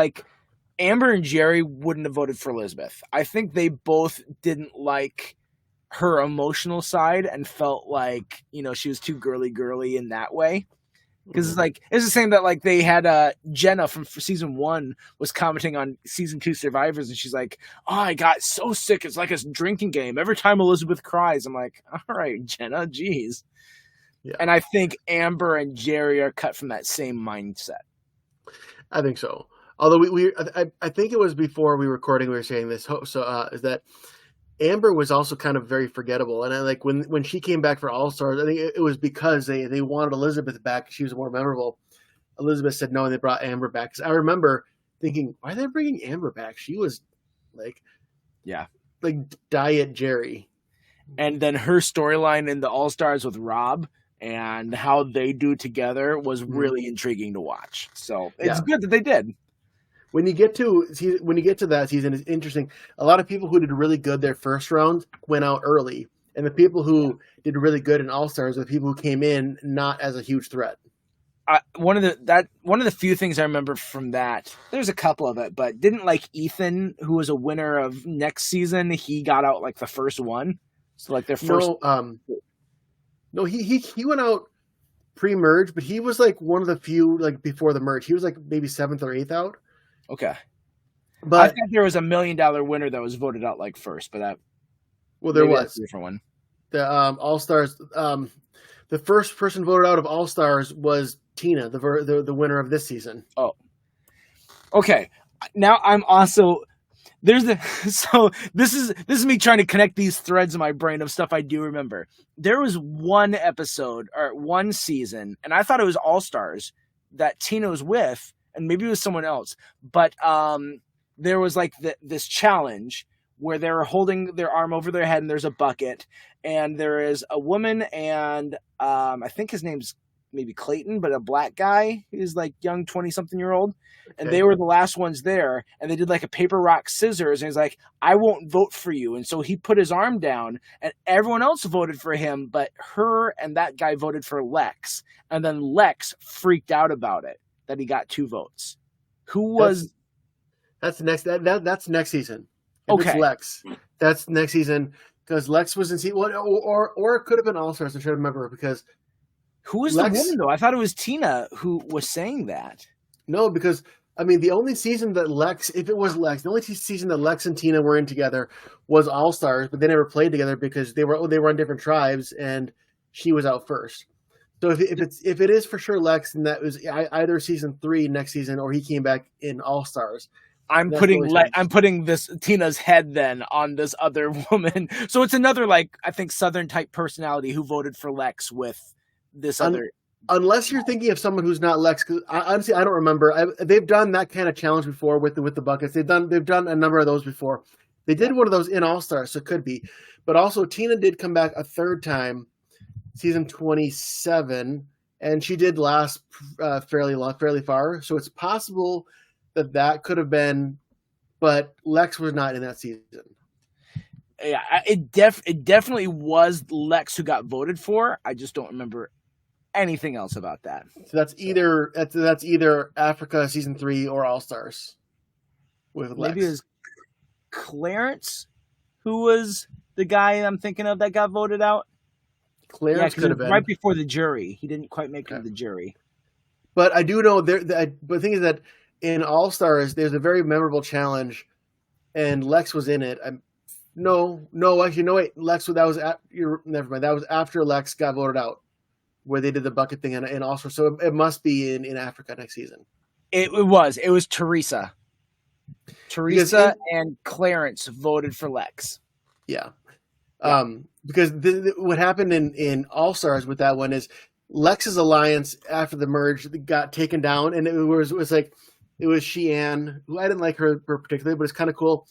[SPEAKER 1] Amber and Jerry wouldn't have voted for Elizabeth. I think they both didn't like her emotional side and felt she was too girly in that way. Because it's the same that they had Jenna from season 1 was commenting on season 2 Survivors, and she's like, "Oh, I got so sick. It's like a drinking game. Every time Elizabeth cries." I'm like, "All right, Jenna, geez." Yeah. And I think Amber and Jerry are cut from that same mindset.
[SPEAKER 2] I think so. Although I think it was before we were recording, we were saying this. So is that Amber was also kind of very forgettable, and when she came back for All Stars, I think it was because they wanted Elizabeth back. She was more memorable. Elizabeth said no, and they brought Amber back. Because I remember thinking, why are they bringing Amber back? She was diet Jerry.
[SPEAKER 1] And then her storyline in the All Stars with Rob and how they do together was really intriguing to watch. So it's good that they did.
[SPEAKER 2] When you get to that season, it's interesting. A lot of people who did really good their first round went out early, and the people who did really good in All Stars are the people who came in not as a huge threat.
[SPEAKER 1] One of the few things I remember from that, there's a couple of it, but didn't Ethan, who was a winner of next season, he got out the first one. So their first.
[SPEAKER 2] No, he went out pre-merge, but he was one of the few before the merge. He was maybe 7th or 8th out.
[SPEAKER 1] Okay,
[SPEAKER 2] but
[SPEAKER 1] I think there was $1 million winner that was voted out first, but
[SPEAKER 2] there was
[SPEAKER 1] a different one.
[SPEAKER 2] The All Stars. The first person voted out of All Stars was Tina, the winner of this season.
[SPEAKER 1] Oh, okay. Now I'm also. So this is me trying to connect these threads in my brain of stuff I do remember. There was one episode or one season, and I thought it was All Stars that Tina was with, and maybe it was someone else. But there was this challenge where they were holding their arm over their head, and there's a bucket, and there is a woman, and I think his name's maybe Clayton, but a black guy. He's like young 20-something-year-old. And
[SPEAKER 2] Okay.
[SPEAKER 1] they were the last ones there. And they did like a paper, rock, scissors. And he's like, I won't vote for you. And so he put his arm down and everyone else voted for him. But her and that guy voted for Lex. And then Lex freaked out about it, that he got 2 votes. Who was...
[SPEAKER 2] That's next season. If
[SPEAKER 1] Okay.
[SPEAKER 2] it's Lex, that's next season because Lex was in season one, or it could have been All Stars. I'm trying to remember because
[SPEAKER 1] who was the woman though? I thought it was Tina who was saying that.
[SPEAKER 2] No, because I mean the only season that Lex, if it was Lex, the only season that Lex and Tina were in together was All Stars, but they never played together because they were on different tribes and she was out first. So if it is for sure Lex, then that was either season 3 next season or he came back in All Stars.
[SPEAKER 1] I'm putting this Tina's head then on this other woman. So it's another like I think Southern type personality who voted for Lex with this other.
[SPEAKER 2] Unless you're thinking of someone who's not Lex, because honestly I don't remember. They've done that kind of challenge before with the buckets. They've done a number of those before. They did one of those in All Stars, so it could be. But also Tina did come back a third time, season 27, and she did last fairly far. So it's possible that could have been, but Lex was not in that season.
[SPEAKER 1] Yeah, it definitely was Lex who got voted for. I just don't remember anything else about that.
[SPEAKER 2] So that's either Africa season 3 or All Stars with Lex.
[SPEAKER 1] Maybe it was Clarence who was the guy I'm thinking of that got voted out.
[SPEAKER 2] Clarence could have been
[SPEAKER 1] right before the jury. He didn't quite make it to the jury.
[SPEAKER 2] But I do know but the thing is that in All Stars, there's a very memorable challenge, and Lex was in it. Lex, never mind. That was after Lex got voted out, where they did the bucket thing in All Stars. So it must be in Africa next season.
[SPEAKER 1] It was Teresa. And Clarence voted for Lex.
[SPEAKER 2] Yeah. Because what happened in All Stars with that one is Lex's alliance after the merge got taken down, and it was like. It was Sheehan, who I didn't like her particularly, but it's kind of cool.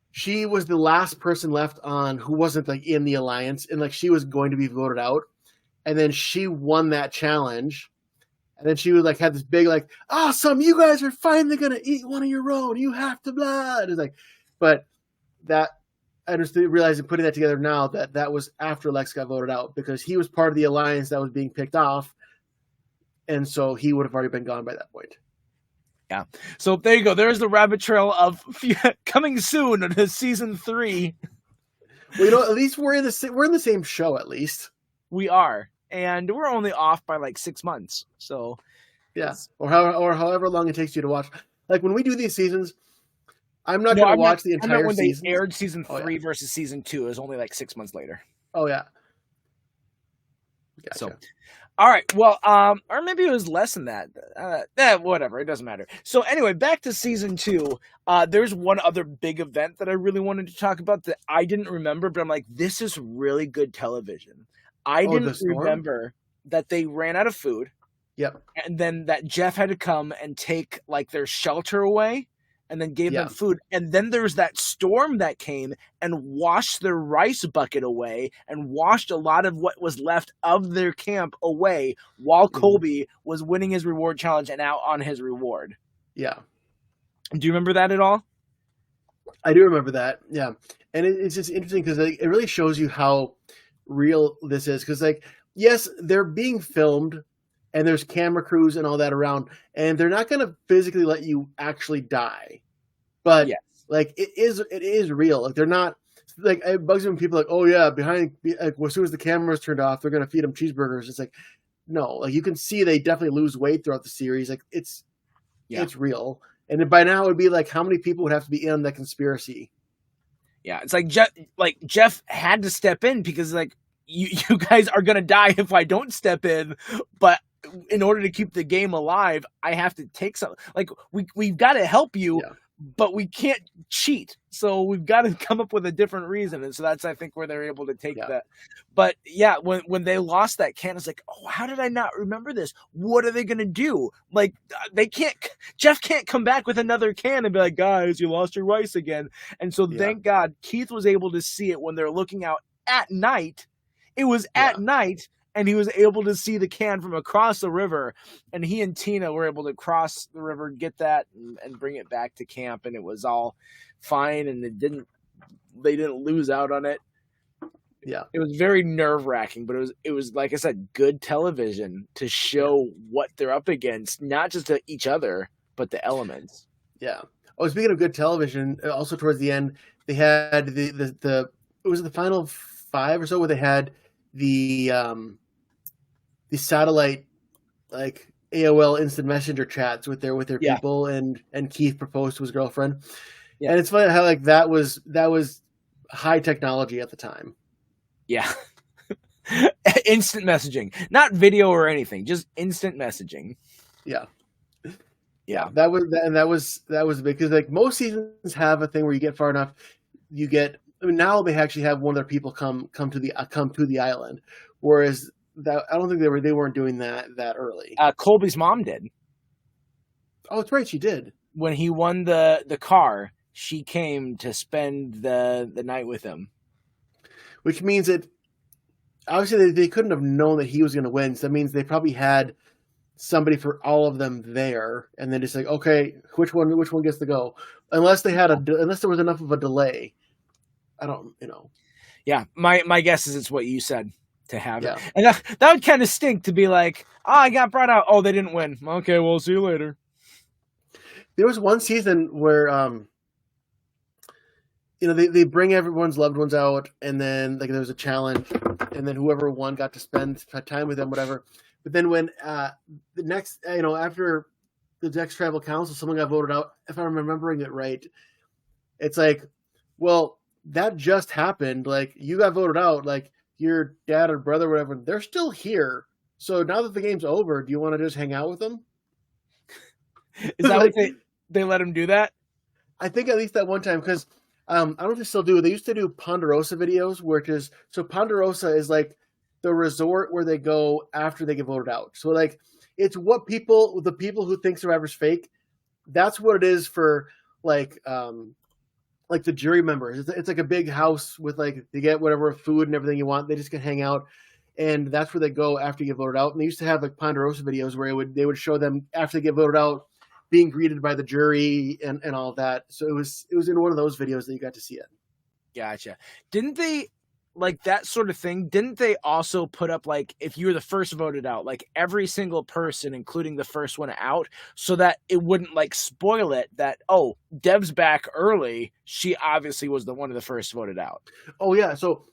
[SPEAKER 2] She was the last person left on who wasn't like in the alliance, and like she was going to be voted out. And then she won that challenge. And then she would like have this big like, awesome, you guys are finally gonna eat one of your own. You have to blah. It's like, but that I just realizing putting that together now that was after Lex got voted out because he was part of the alliance that was being picked off, and so he would have already been gone by that point.
[SPEAKER 1] Yeah. So there you go. There's the rabbit trail of coming soon to season 3.
[SPEAKER 2] Well, at least we're in the same show. At least
[SPEAKER 1] we are, and we're only off by like 6 months. So
[SPEAKER 2] yeah, or however long it takes you to watch. Like when we do these seasons, I'm not going to watch the entire season.
[SPEAKER 1] They aired season 3 versus season 2 is only like 6 months later.
[SPEAKER 2] Oh yeah.
[SPEAKER 1] Gotcha. So. All right, well, or maybe it was less than that. Whatever, it doesn't matter. So anyway, back to season 2. There's one other big event that I really wanted to talk about that I didn't remember, but I'm like, this is really good television. I didn't remember that they ran out of food.
[SPEAKER 2] Yep.
[SPEAKER 1] And then that Jeff had to come and take like their shelter away and then gave them food. And then there's that storm that came and washed their rice bucket away and washed a lot of what was left of their camp away while Colby was winning his reward challenge and out on his reward.
[SPEAKER 2] Yeah.
[SPEAKER 1] Do you remember that at all?
[SPEAKER 2] I do remember that. Yeah. And it's just interesting because it really shows you how real this is. Because like, yes, they're being filmed and there's camera crews and all that around, and they're not going to physically let you actually die. But like it is real. Like they're not like, it bugs me when people are like, oh yeah, behind like as soon as the camera's turned off, they're going to feed them cheeseburgers. It's like, no, like you can see they definitely lose weight throughout the series. Like it's real. And by now it would be like, how many people would have to be in on that conspiracy?
[SPEAKER 1] Yeah. It's like Jeff had to step in because like you guys are going to die if I don't step in, but in order to keep the game alive, I have to take some, like we've got to help you, but we can't cheat. So we've got to come up with a different reason. And so that's, I think, where they're able to take that. But yeah, when they lost that can, it's like, oh, how did I not remember this? What are they going to do? Like Jeff can't come back with another can and be like, guys, you lost your rice again. And so thank God Keith was able to see it when they're looking out at night. It was at night. and he was able to see the can from across the river, and he and Tina were able to cross the river, get that, and bring it back to camp, and it was all fine, and they didn't lose out on it.
[SPEAKER 2] Yeah,
[SPEAKER 1] it was very nerve-wracking, but it was like I said, good television to show what they're up against, not just to each other, but the elements.
[SPEAKER 2] Yeah. Oh, speaking of good television, also towards the end, they had the it was the final 5 or so where they had the satellite like AOL instant messenger chats with their people, and Keith proposed to his girlfriend. Yeah. And it's funny how like that was high technology at the time.
[SPEAKER 1] Yeah. Instant messaging, not video or anything, just instant messaging.
[SPEAKER 2] Yeah. Yeah, that was because like most seasons have a thing where you get far enough, you get. I mean, now they actually have one of their people come to the island, whereas that I don't think they weren't doing that early.
[SPEAKER 1] Colby's mom did.
[SPEAKER 2] Oh, that's right, she did.
[SPEAKER 1] When he won the car, she came to spend the night with him.
[SPEAKER 2] Which means that obviously they couldn't have known that he was going to win. So that means they probably had somebody for all of them there, and then just like, okay, which one gets to go? Unless there was enough of a delay. I don't,
[SPEAKER 1] Yeah, my guess is it's what you said to have it, and that would kind of stink to be like, I got brought out. Oh, they didn't win. Okay, we'll see you later.
[SPEAKER 2] There was one season where, they bring everyone's loved ones out, and then like there was a challenge, and then whoever won got to spend time with them, whatever. But then when the next, after the next tribal council, someone got voted out, if I'm remembering it right, it's like, well, that just happened. Like, you got voted out, like your dad or brother, or whatever, they're still here. So now that the game's over, do you want to just hang out with them?
[SPEAKER 1] Is that like, what they let him do that?
[SPEAKER 2] I think at least that one time, because I don't know if they still do. They used to do Ponderosa videos, so Ponderosa is like the resort where they go after they get voted out. So like it's what the people who think Survivor's fake, that's what it is for like the jury members. It's like a big house with like they get whatever food and everything you want. They just can hang out, and that's where they go after you get voted out. And they used to have like Ponderosa videos where they would show them after they get voted out being greeted by the jury and all of that. So it was in one of those videos that you got to see it.
[SPEAKER 1] Gotcha. Didn't they, like that sort of thing, didn't they also put up like if you were the first voted out, like every single person, including the first one out, so that it wouldn't like spoil it that, oh, Dev's back early, she obviously was the one of the first voted out.
[SPEAKER 2] Oh yeah. So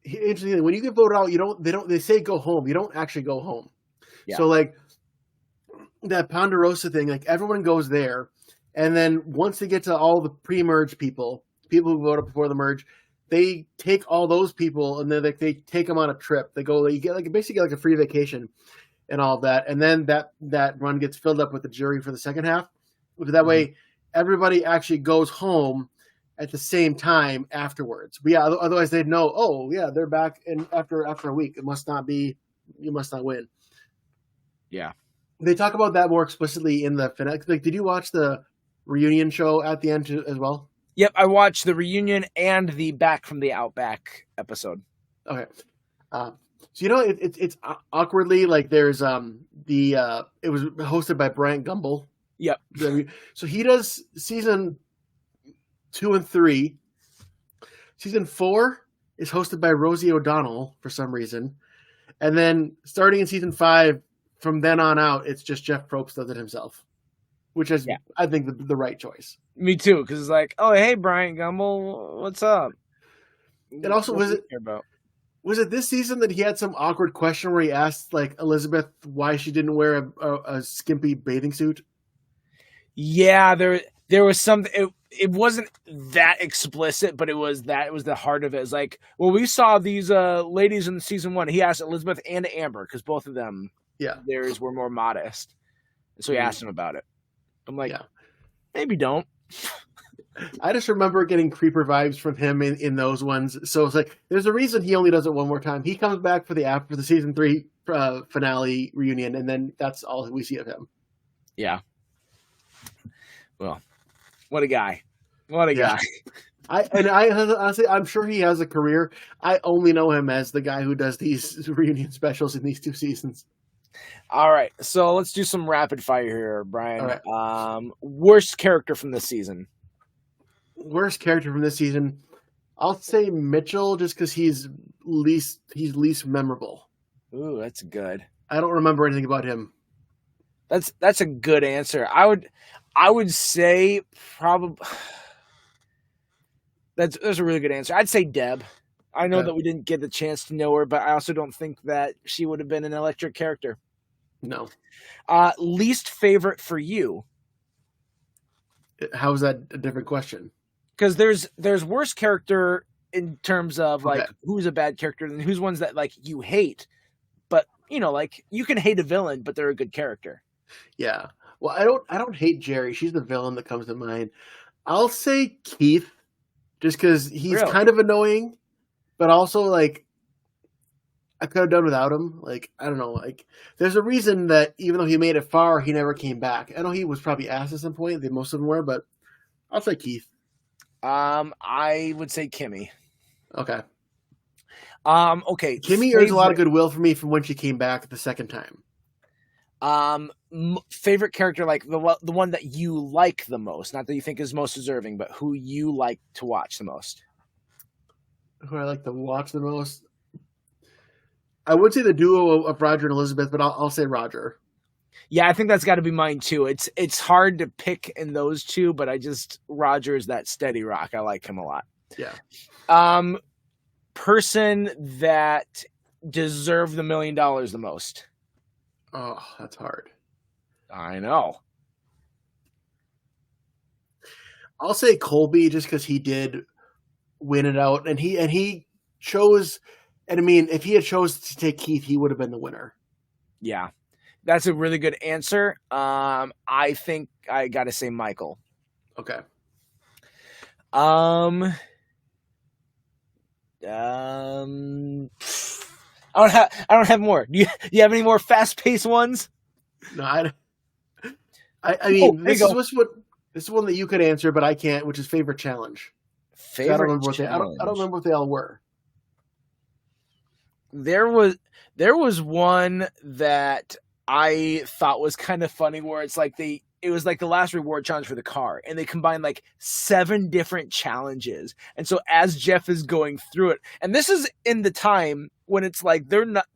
[SPEAKER 2] interestingly, when you get voted out, they say go home. You don't actually go home. Yeah. So like that Ponderosa thing, like everyone goes there, and then once they get to all the pre-merge people who voted before the merge, they take all those people and then they take them on a trip. They go, you get like basically like a free vacation and all of that. And then that run gets filled up with the jury for the second half. That way everybody actually goes home at the same time afterwards. But yeah, otherwise they'd know, oh yeah, they're back and after a week. You must not win.
[SPEAKER 1] Yeah.
[SPEAKER 2] They talk about that more explicitly in the finale. Like, did you watch the reunion show at the end as well?
[SPEAKER 1] Yep, I watched the reunion and the Back from the Outback episode.
[SPEAKER 2] Okay, so it's awkwardly like there's it was hosted by Bryant Gumbel.
[SPEAKER 1] Yep.
[SPEAKER 2] So he does season 2 and 3. Season 4 is hosted by Rosie O'Donnell for some reason, and then starting in season 5, from then on out, it's just Jeff Probst does it himself, which is I think the right choice.
[SPEAKER 1] Me too, because it's like, oh hey, Bryant Gumbel, what's up?
[SPEAKER 2] And also, was it this season that he had some awkward question where he asked like Elizabeth why she didn't wear a skimpy bathing suit?
[SPEAKER 1] Yeah, there was something. It wasn't that explicit, but it was the heart of it. It's like, well, we saw these ladies in season 1. He asked Elizabeth and Amber because both of them, theirs were more modest, so he asked him about it. I'm like, maybe don't.
[SPEAKER 2] I just remember getting creeper vibes from him in those ones. So it's like, there's a reason he only does it one more time. He comes back for the season 3 finale reunion, and then that's all we see of him.
[SPEAKER 1] Yeah. Well, what a guy. What a guy.
[SPEAKER 2] Honestly, I'm sure he has a career. I only know him as the guy who does these reunion specials in these 2 seasons.
[SPEAKER 1] All right, so let's do some rapid fire here, Brian.
[SPEAKER 2] All right.
[SPEAKER 1] Worst character from this season.
[SPEAKER 2] Worst character from this season, I'll say Mitchell, just because he's least memorable.
[SPEAKER 1] Ooh, that's good.
[SPEAKER 2] I don't remember anything about him.
[SPEAKER 1] That's a good answer. I would say probably that's a really good answer. I'd say Deb. I know that we didn't get the chance to know her, but I also don't think that she would have been an electric character.
[SPEAKER 2] No.
[SPEAKER 1] Least favorite for you.
[SPEAKER 2] How is that a different question?
[SPEAKER 1] Because there's worst character in terms of like who's a bad character and who's ones that like you hate, but like you can hate a villain, but they're a good character.
[SPEAKER 2] Yeah. Well, I don't hate Jerry. She's the villain that comes to mind. I'll say Keith, just because he's kind of annoying, but also like I could have done without him. Like I don't know. Like there's a reason that even though he made it far, he never came back. I know he was probably asked at some point. Most of them were, but I'll say Keith.
[SPEAKER 1] I would say Kimmy.
[SPEAKER 2] Okay.
[SPEAKER 1] Okay.
[SPEAKER 2] Kimmy earns a lot of goodwill for me from when she came back the second time.
[SPEAKER 1] Favorite character, like the one that you like the most, not that you think is most deserving, but who you like to watch the most.
[SPEAKER 2] Who I like to watch the most? I would say the duo of Roger and Elizabeth, but I'll say Roger.
[SPEAKER 1] Yeah, I think that's got to be mine too. It's hard to pick in those two, but Roger is that steady rock. I like him a lot.
[SPEAKER 2] Yeah.
[SPEAKER 1] Person that deserved the $1 million the most.
[SPEAKER 2] Oh, that's hard.
[SPEAKER 1] I know.
[SPEAKER 2] I'll say Colby just because he did win it out, and he chose. And I mean, if he had chose to take Keith, he would have been the winner.
[SPEAKER 1] Yeah, that's a really good answer. I think I got to say Michael.
[SPEAKER 2] Okay.
[SPEAKER 1] I don't have more. Do you have any more fast-paced ones?
[SPEAKER 2] No, I mean, this is one that you could answer, but I can't, which is favorite challenge. I don't remember what they all were.
[SPEAKER 1] There was one that I thought was kind of funny where it was like the last reward challenge for the car, and they combined like 7 different challenges. And so as Jeff is going through it, and this is in the time when it's like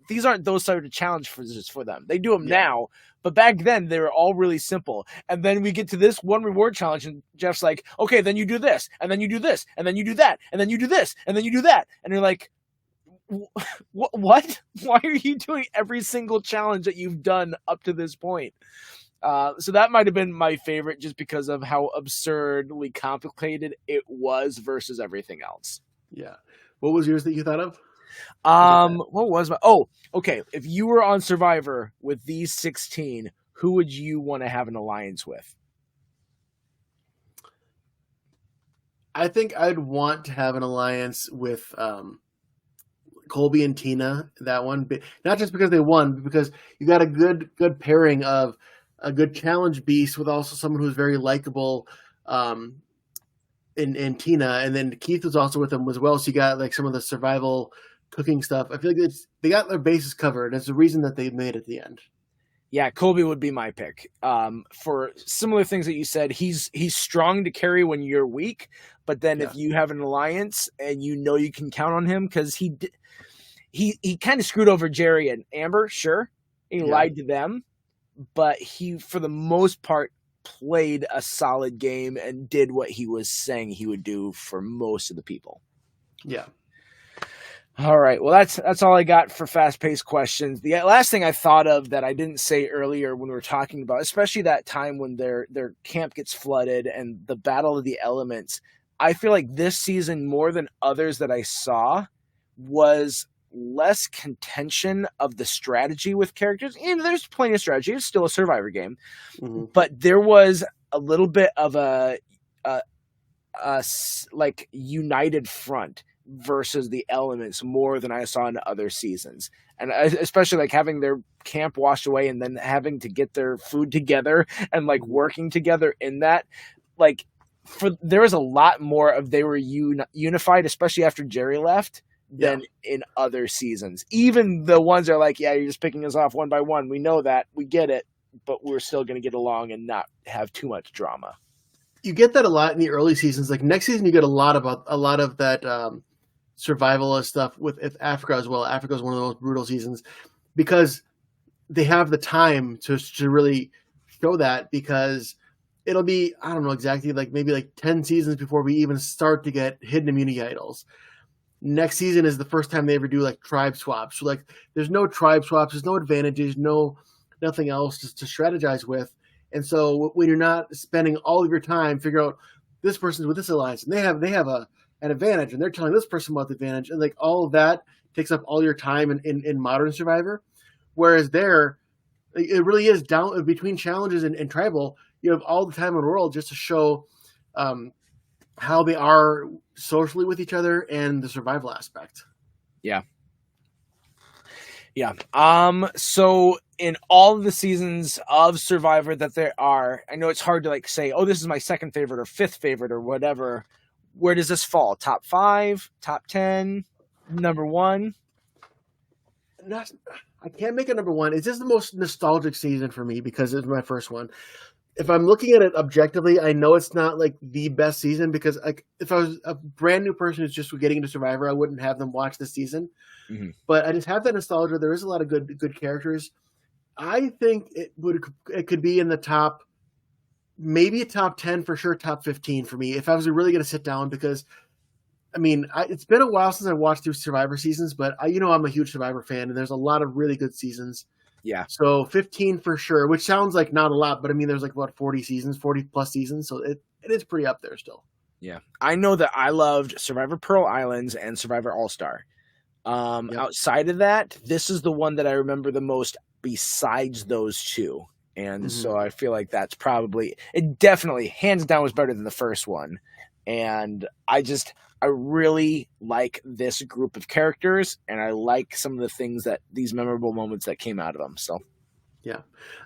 [SPEAKER 1] these aren't those sort of challenges for them. They do them now, but back then they were all really simple. And then we get to this one reward challenge, and Jeff's like, okay, then you do this, and then you do this, and then you do that, and then you do this, and then you do that. And you're like, what? Why are you doing every single challenge that you've done up to this point? So that might have been my favorite just because of how absurdly complicated it was versus everything else.
[SPEAKER 2] Yeah. What was yours that you thought of?
[SPEAKER 1] What was my... Oh, okay. If you were on Survivor with these 16, who would you want to have an alliance with?
[SPEAKER 2] I think I'd want to have an alliance with Colby and Tina, that one. Not just because they won, but because you got a good pairing of a good challenge beast with also someone who's very likable in Tina, and then Keith was also with them as well, so you got like some of the survival cooking stuff. I feel like they got their bases covered. It's the reason that they made it at the end.
[SPEAKER 1] Yeah, Colby would be my pick. For similar things that you said, he's strong to carry when you're weak, but then if you have an alliance and you can count on him, because he kind of screwed over Jerry and Amber, sure. He lied to them, but he, for the most part, played a solid game and did what he was saying he would do for most of the people.
[SPEAKER 2] Yeah.
[SPEAKER 1] All right. Well, that's all I got for fast-paced questions. The last thing I thought of that I didn't say earlier when we were talking about, especially that time when their camp gets flooded and the battle of the elements, I feel like this season, more than others that I saw, was less contention of the strategy with characters. And there's plenty of strategy. It's still a Survivor game. Mm-hmm. But there was a little bit of a like united front versus the elements more than I saw in other seasons. And especially like having their camp washed away and then having to get their food together and like working together in that, like there was a lot more of they were unified, especially after Jerry left, than in other seasons. Even the ones that are like, yeah, you're just picking us off one by one. We know that, we get it, but we're still going to get along and not have too much drama.
[SPEAKER 2] You get that a lot in the early seasons. Like next season, you get a lot of that survivalist stuff with Africa as well. Africa is one of the most brutal seasons because they have the time to really show that, because it'll be, I don't know exactly, like maybe like 10 seasons before we even start to get hidden immunity idols. Next season is the first time they ever do like tribe swaps. So like there's no tribe swaps, there's no advantages, nothing else just to strategize with. And so when you're not spending all of your time figuring out this person's with this alliance and they have an advantage and they're telling this person about the advantage, and like all of that takes up all your time in modern Survivor. Whereas there, it really is down between challenges and tribal. You have all the time in the world just to show how they are socially with each other and the survival aspect.
[SPEAKER 1] Yeah. Yeah. So in all of the seasons of Survivor that there are, I know it's hard to like say, oh, this is my second favorite or fifth favorite or whatever. Where does this fall? Top 5, top 10, number 1?
[SPEAKER 2] I can't make it number 1. It's just the most nostalgic season for me because it's my first one. If I'm looking at it objectively, I know it's not like the best season, because like if I was a brand new person who's just getting into Survivor, I wouldn't have them watch this season. Mm-hmm. But I just have that nostalgia. There is a lot of good characters. I think it could be in the top, maybe a top 10 for sure, top 15 for me if I was really going to sit down, because I mean, it's been a while since I watched through Survivor seasons, but I'm a huge Survivor fan, and there's a lot of really good seasons.
[SPEAKER 1] Yeah.
[SPEAKER 2] So 15 for sure, which sounds like not a lot, but I mean, there's like about 40 plus seasons. So it is pretty up there still.
[SPEAKER 1] Yeah. I know that I loved Survivor Pearl Islands and Survivor All-Star. Outside of that, this is the one that I remember the most besides those two. And so I feel like that's probably, it definitely hands down was better than the first one. And I really like this group of characters, and I like some of the things these memorable moments that came out of them. So,
[SPEAKER 2] yeah,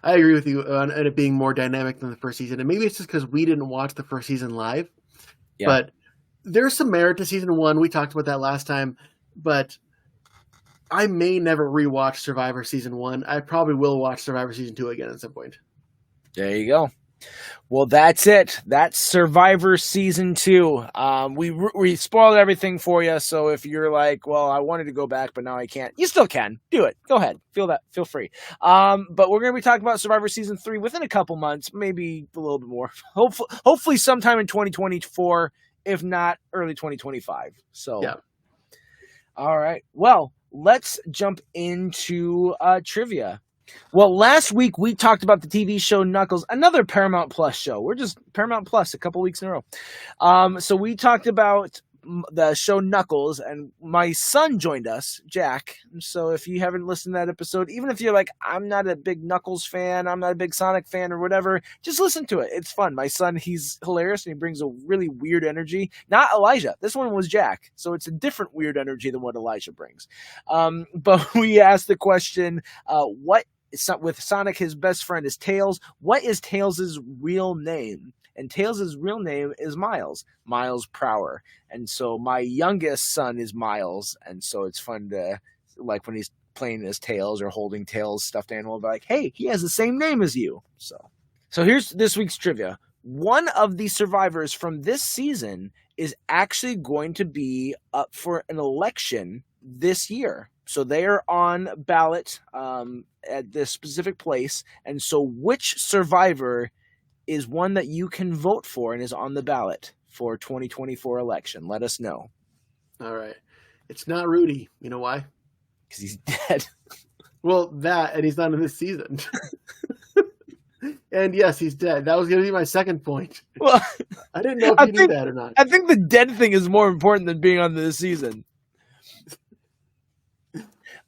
[SPEAKER 2] I agree with you on it being more dynamic than the first season. And maybe it's just because we didn't watch the first season live, but there's some merit to season 1. We talked about that last time, but I may never rewatch Survivor season 1. I probably will watch Survivor season 2 again at some point.
[SPEAKER 1] There you go. Well, that's it. That's Survivor Season 2. We spoiled everything for you, so if you're like, well, I wanted to go back, but now I can't, you still can. Do it. Go ahead. Feel free. But we're going to be talking about Survivor Season 3 within a couple months, maybe a little bit more. Hopefully sometime in 2024, if not early 2025. So, yeah. All right. Well, let's jump into trivia. Well, last week we talked about the TV show Knuckles, another Paramount Plus show. We're just Paramount Plus a couple weeks in a row. So we talked about the show Knuckles, and my son joined us, Jack. So if you haven't listened to that episode, even if you're like, I'm not a big Knuckles fan, I'm not a big Sonic fan or whatever, just listen to it. It's fun. My son, he's hilarious, and he brings a really weird energy. Not Elijah. This one was Jack. So it's a different weird energy than what Elijah brings. But we asked the question, with Sonic, his best friend is Tails. What is Tails' real name? And Tails' real name is Miles Prower. And so my youngest son is Miles. And so it's fun to, like, when he's playing as Tails or holding Tails' stuffed animal, be like, hey, he has the same name as you. So here's this week's trivia. One of the survivors from this season is actually going to be up for an election this year. So they are on ballot at this specific place. And so which survivor is one that you can vote for and is on the ballot for 2024 election? Let us know.
[SPEAKER 2] All right. It's not Rudy. You know why?
[SPEAKER 1] Because he's dead.
[SPEAKER 2] Well, and he's not in this season. And yes, he's dead. That was going to be my second point. Well, I didn't know if you knew that or not.
[SPEAKER 1] I think the dead thing is more important than being on this season.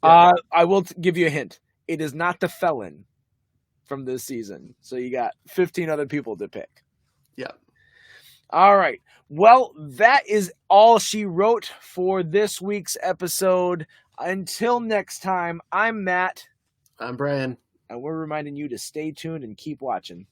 [SPEAKER 1] I will give you a hint. It is not the felon from this season. So you got 15 other people to pick.
[SPEAKER 2] Yeah.
[SPEAKER 1] All right. Well, that is all she wrote for this week's episode. Until next time, I'm Matt.
[SPEAKER 2] I'm Brian.
[SPEAKER 1] And we're reminding you to stay tuned and keep watching.